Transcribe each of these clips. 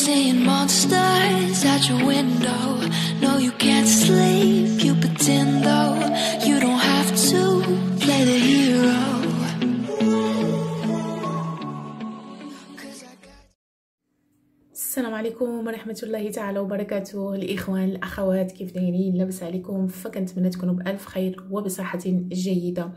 seeing monsters at your window. No, you can't sleep, you pretend though. You don't have to play the hero. السلام عليكم ورحمة الله تعالى وبركاته. الإخوان الأخوات كيف دايرين؟ لاباس عليكم؟ فكنتمنى تكونوا بألف خير وبصحة جيدة.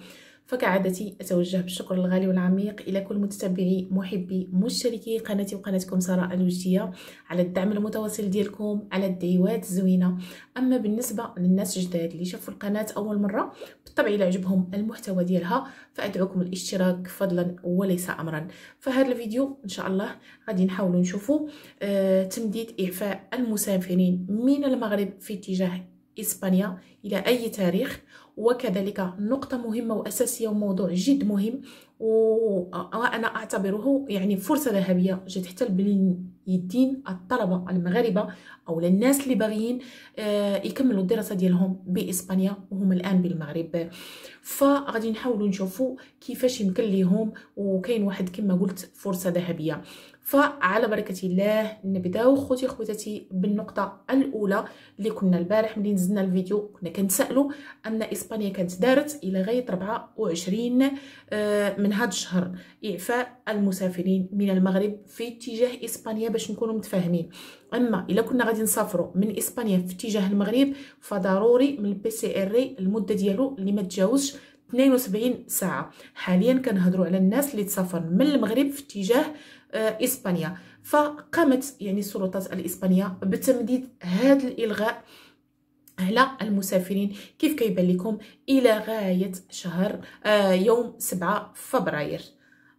فكعادتي أتوجه بالشكر الغالي والعميق إلى كل متتبعي محبي مشتركي قناتي وقناتكم سراء الوجدية على الدعم المتواصل ديالكم، على الدعوات الزوينة. أما بالنسبة للناس الجداد اللي شافوا القناة أول مرة، بالطبع إلا عجبهم المحتوى ديالها فأدعوكم الاشتراك فضلا وليس أمرا. فهذا الفيديو إن شاء الله غادي نحاولوا نشوفوا تمديد إعفاء المسافرين من المغرب في اتجاه إسبانيا إلى أي تاريخ، وكذلك نقطة مهمة وأساسية وموضوع جد مهم وأنا أعتبره يعني فرصة ذهبية جات حتى بين يدين الطلبة المغاربة أو للناس اللي باغيين يكملوا الدراسة ديالهم بإسبانيا وهم الآن بالمغرب. فغادي نحاولوا نشوفوا كيفاش يمكن ليهم، وكاين واحد كما قلت فرصة ذهبية. فعلى بركة الله نبداو خوتي خواتاتي بالنقطة الأولى اللي كنا البارح ملي نزلنا الفيديو كنا كنتسائلوا أن إسبانيا كانت دارت إلى غاية 24 من هذا الشهر إعفاء المسافرين من المغرب في اتجاه إسبانيا باش نكونوا متفاهمين. أما إلا كنا غادي نسافروا من إسبانيا في اتجاه المغرب فضروري من البي سي ار المدة ديالو اللي ما تجاوزش 72 ساعة. حاليا كنهضروا على الناس اللي تسافر من المغرب في اتجاه إسبانيا. فقامت يعني السلطات الإسبانية بتمديد هذا الإلغاء على المسافرين كيف كيبان لكم إلى غاية شهر يوم 7 فبراير.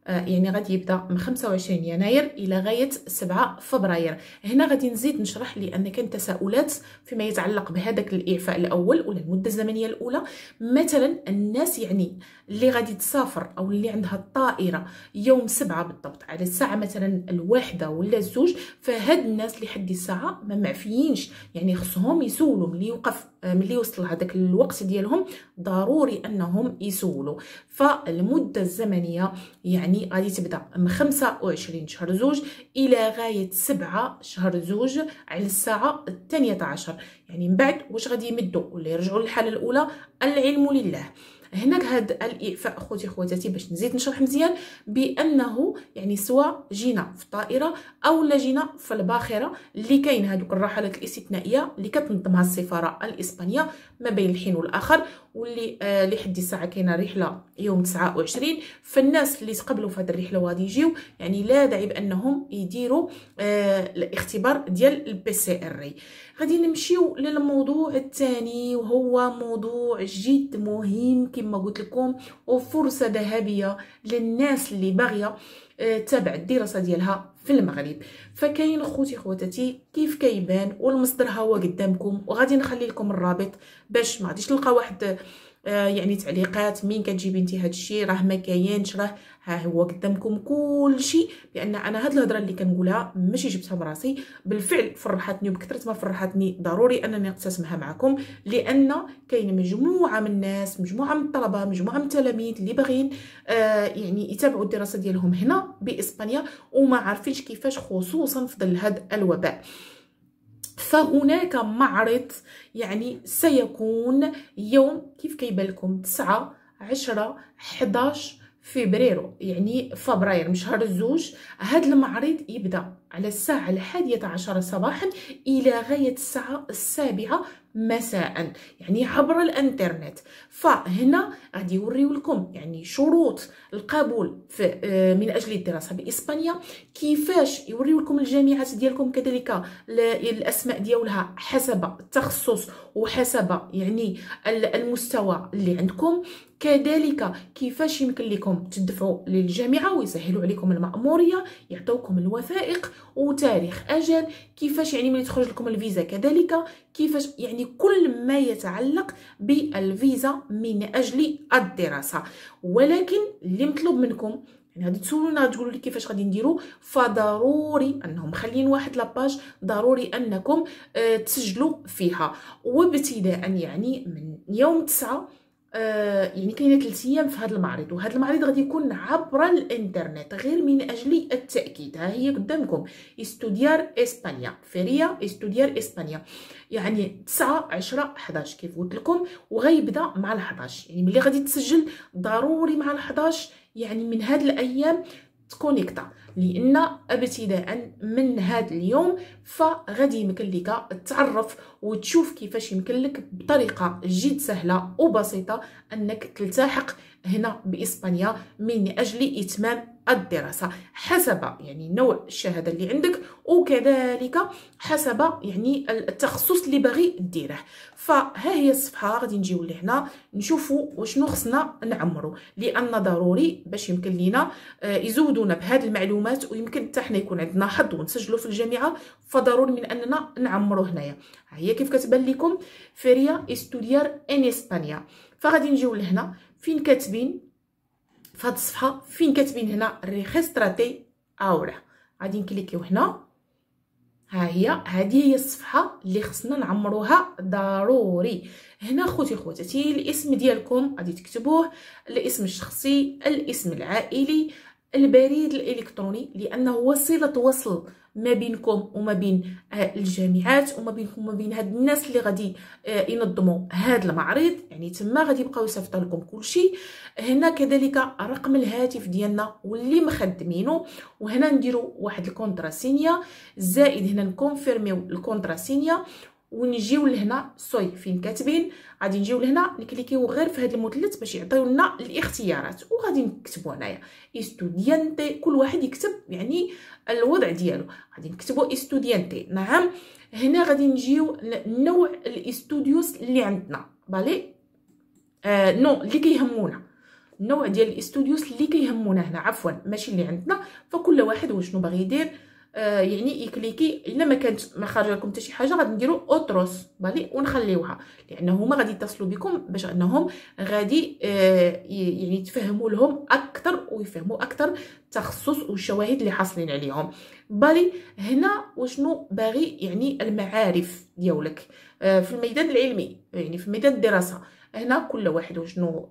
يعني غادي يبدا من 25 يناير الى غايه 7 فبراير. هنا غادي نزيد نشرح لان كاين تساؤلات فيما يتعلق بهذاك الاعفاء الاول ولا المده الزمنيه الاولى. مثلا الناس يعني اللي غادي تسافر او اللي عندها الطائره يوم 7 بالضبط على الساعه مثلا الواحدة ولا الزوج، فهاد الناس لحد الساعه ما معفيينش، يعني خصهم يسولوا ملي يوقف ملي يوصل هذاك الوقت ديالهم ضروري انهم يسولوا. فالمده الزمنيه يعني غادي تبدا من 25 شهر زوج الى غايه 7 شهر زوج على الساعه 12. يعني من بعد واش غادي يمدوا ولا يرجعوا للحاله الاولى العلم لله. هناك هاد الاعفاء خوتي خواتاتي باش نزيد نشرح مزيان بانه يعني سواء جينا في الطائره او لا جينا في الباخره اللي كاين هذوك الرحلات الاستثنائيه اللي كتنظمها السفاره الاسبانيه ما بين الحين والاخر، واللي لحد الساعه كاينه رحله يوم 29. فالناس اللي تقبلوا في هذه الرحله وغادي يجيو يعني لا داعي بانهم يديروا الاختبار ديال البي سي ار. غادي نمشيو للموضوع الثاني وهو موضوع جد مهم كما قلت لكم وفرصه ذهبيه للناس اللي باغيه تابع الدراسه ديالها في المغرب. فكاين خوتي خواتاتي كيف كيبان والمصدر ها هو قدامكم، وغادي نخلي لكم الرابط باش ما غاديش تلقى واحد يعني تعليقات مين كتجيبي انت هذا الشيء راه ما كاينش، راه ها هو قدامكم كل شيء. لان انا هاد الهضره اللي كنقولها ماشي جبتها براسي، بالفعل فرحتني وبكثره ما فرحتني ضروري انني نقتسمها معكم، لان كاين مجموعه من الناس، مجموعه من الطلبه، مجموعه من التلاميذ اللي باغيين يعني يتابعوا الدراسه ديالهم هنا باسبانيا وما عارفينش كيفاش، خصوصا في ظل هذا الوباء. فهناك معرض يعني سيكون يوم كيف كيبان لكم 9 10 11 فبراير، يعني فبراير من شهر الزوج. هذا المعرض يبدا على الساعه 11 صباحا الى غايه الساعه 7 مساء، يعني عبر الانترنت. فهنا غادي يوريو لكم يعني شروط القبول من اجل الدراسه باسبانيا، كيفاش يوريو لكم الجامعات ديالكم كذلك الاسماء ديالها حسب التخصص وحسب يعني المستوى اللي عندكم، كذلك كيفاش يمكن لكم تدفعوا للجامعه ويسهلوا عليكم المأموريه، يعطوكم الوثائق وتاريخ اجل، كيفاش يعني ملي تخرج لكم الفيزا، كذلك كيفاش يعني كل ما يتعلق بالفيزا من اجل الدراسه. ولكن اللي مطلوب منكم يعني غادي تسولونا تقولوا لي كيفاش غادي نديروا، فضروري انهم مخلين واحد لاباج ضروري انكم تسجلوا فيها، وابتداء يعني من يوم 9 يعني كاينه 3 ايام في هذا المعرض، وهذا المعرض غادي يكون عبر الانترنت غير من اجل التاكيد. ها هي قدامكم استوديار اسبانيا، فيريا استوديار اسبانيا، يعني 9 10 11 كيف قلت لكم، وغيبدا مع ال11. يعني ملي غادي تسجل ضروري مع ال11 يعني من هاد الايام تكونيكتا، لان ابتداء من هذا اليوم فغادي يمكن لك تعرف وتشوف كيفاش يمكن لك بطريقه جد سهله وبسيطه انك تلتحق هنا باسبانيا من اجل اتمام الدراسه حسب يعني نوع الشهاده اللي عندك، وكذلك حسب يعني التخصص اللي باغي ديره. فها هي الصفحه غادي نجيو لهنا نشوفوا وشنو خصنا نعمرو، لان ضروري باش يمكن لينا يزودونا بهذه المعلومات، ويمكن حتى حنا يكون عندنا حظ ونسجلوا في الجامعه، فضروري من اننا نعمرو هنايا. هي كيف كتبان لكم فيريا استوديار ان اسبانيا. فغادي نجيو لهنا فين كاتبين في هذه الصفحه، فين كاتبين هنا ريجستراتي اورا، غادي نكليكيو هنا. هذه هي الصفحه اللي خصنا نعمروها ضروري. هنا خوتي خواتاتي الاسم ديالكم غادي تكتبوه، الاسم الشخصي، الاسم العائلي، البريد الالكتروني، لانه وسيله وصل ما بينكم وما بين الجامعات وما بينكم وما بين هاد الناس اللي غادي ينظموا هذا المعرض. يعني تما غادي يبقاو يصيفطوا لكم كلشي. هنا كذلك رقم الهاتف ديالنا واللي مخدمينه، وهنا نديروا واحد الكونتراسينيا زائد هنا نكونفيرميو الكونتراسينيا، ونجيو لهنا سوي فين كاتبين، غادي نجيو لهنا نكليكيو غير في هذا المثلث باش يعطيو لنا الاختيارات، وغادي نكتبوا هنايا استوديانتي، كل واحد يكتب يعني الوضع ديالو. غادي نكتبوا استوديانتي. نعم. هنا غادي نجيو نوع الاستوديوس اللي عندنا، بالي نو اللي كيهمونا، النوع ديال الاستوديوس اللي كيهمونا هنا، عفوا ماشي اللي عندنا. فكل واحد وشنو باغي يدير يعني يكليكي. الا ما كانت ما خارجه لكم حتى شي حاجه غادي نديروا اوتروس بالي ونخليوها، لان هما غادي يتصلوا بكم باش انهم غادي يعني تفهموا لهم اكثر ويفهموا اكثر التخصص والشواهد اللي حاصلين عليهم. بالي هنا وشنو باغي يعني المعارف ديالك في الميدان العلمي، يعني في ميدان الدراسه. هنا كل واحد وشنو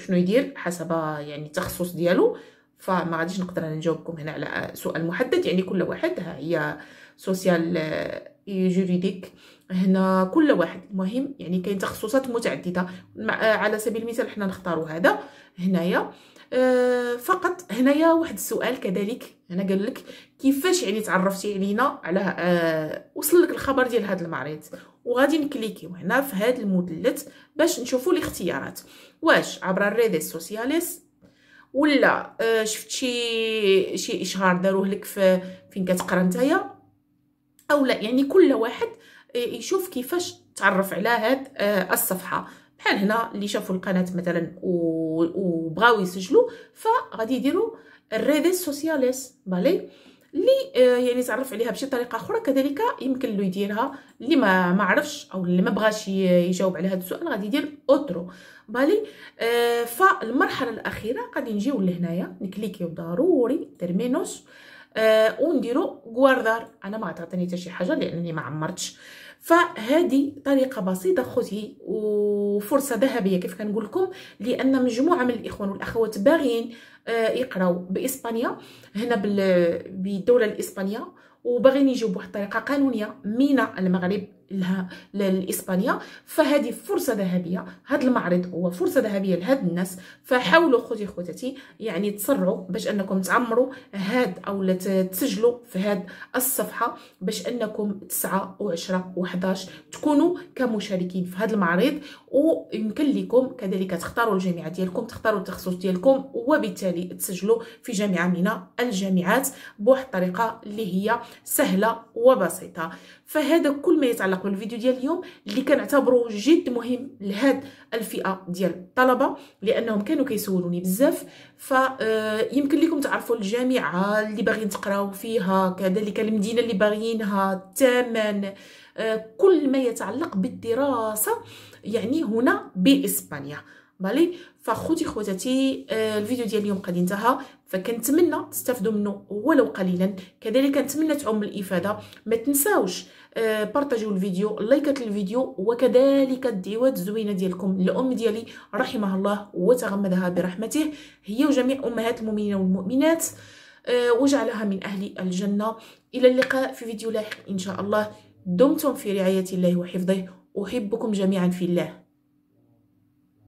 يدير حسب يعني التخصص ديالو. فما غاديش نقدر نجاوبكم هنا على سؤال محدد، يعني كل واحد. ها هي سوسيال جوريديك، هنا كل واحد. المهم يعني كاين تخصصات متعدده، على سبيل المثال حنا نختاروا هذا هنايا. فقط هنايا واحد السؤال كذلك، هنا قال لك كيفاش يعني تعرفتي علينا على وصل لك الخبر ديال هذا المعرض. وغادي نكليكيو هنا في هذا المثلث باش نشوفوا الاختيارات، واش عبر الريديس سوسياليس ولا شفت شي اشهار داروه لك فين كتقرا نتايا او لا. يعني كل واحد يشوف كيفاش تعرف على هاد الصفحه. بحال هنا اللي شافوا القناه مثلا وبغاو يسجلوا فغادي يديروا الريديس سوسياليس بالي، اللي يعني تعرف عليها بشي طريقه اخرى كذلك يمكن له يديرها. اللي ما عرفش او اللي ما بغاش يجاوب على هذا السؤال غادي يدير اوترو بالي. فالمرحله الاخيره غادي نجيو لهنايا نكليكيو ضروري ترمينوس ونديرو غواردار. انا ما عطاتني حتى شي حاجه لانني ما عمرتش. فهذه طريقه بسيطه خوتي وفرصه ذهبيه كيف كنقول لكم، لان مجموعه من الاخوان والاخوات باغيين يقراو باسبانيا هنا بالدوله الاسبانيه، وباغيين يجيو بواحد الطريقه قانونيه من المغرب لاسبانيا. فهذه فرصه ذهبيه، هذا المعرض هو فرصه ذهبيه لهاد الناس. فحاولوا خوتي خواتاتي يعني تسرعوا باش انكم تعمروا هاد او تسجلوا في هاد الصفحه باش انكم 9 و10 و11 تكونوا كمشاركين في هذا المعرض. ويمكن لكم كذلك تختاروا الجامعه ديالكم، تختاروا التخصص ديالكم، وبالتالي تسجلوا في جامعه من الجامعات بواحد الطريقه اللي هي سهله وبسيطه. فهذا كل ما يتعلق بالفيديو ديال اليوم اللي كنعتبره جد مهم لهاد الفئه ديال الطلبه، لانهم كانوا كيسولوني بزاف. فيمكن لكم تعرفوا الجامعه اللي باغيين تقراو فيها، كذلك المدينه اللي باغيينها، الثمن، كل ما يتعلق بالدراسه يعني هنا باسبانيا. بالي. فخوتي خواتاتي الفيديو ديال اليوم قد انتهى، فكنتمنى تستافدوا منه ولو قليلا، كذلك كنتمنى تعم الافاده. ما تنساوش بارطاجيو الفيديو، لايكات الفيديو، وكذلك الدعوات الزوينه ديالكم للام ديالي رحمها الله وتغمدها برحمته، هي وجميع امهات المؤمنين والمؤمنات، وجعلها من اهل الجنه. الى اللقاء في فيديو لاحق ان شاء الله. دمتم في رعايه الله وحفظه، احبكم جميعا في الله.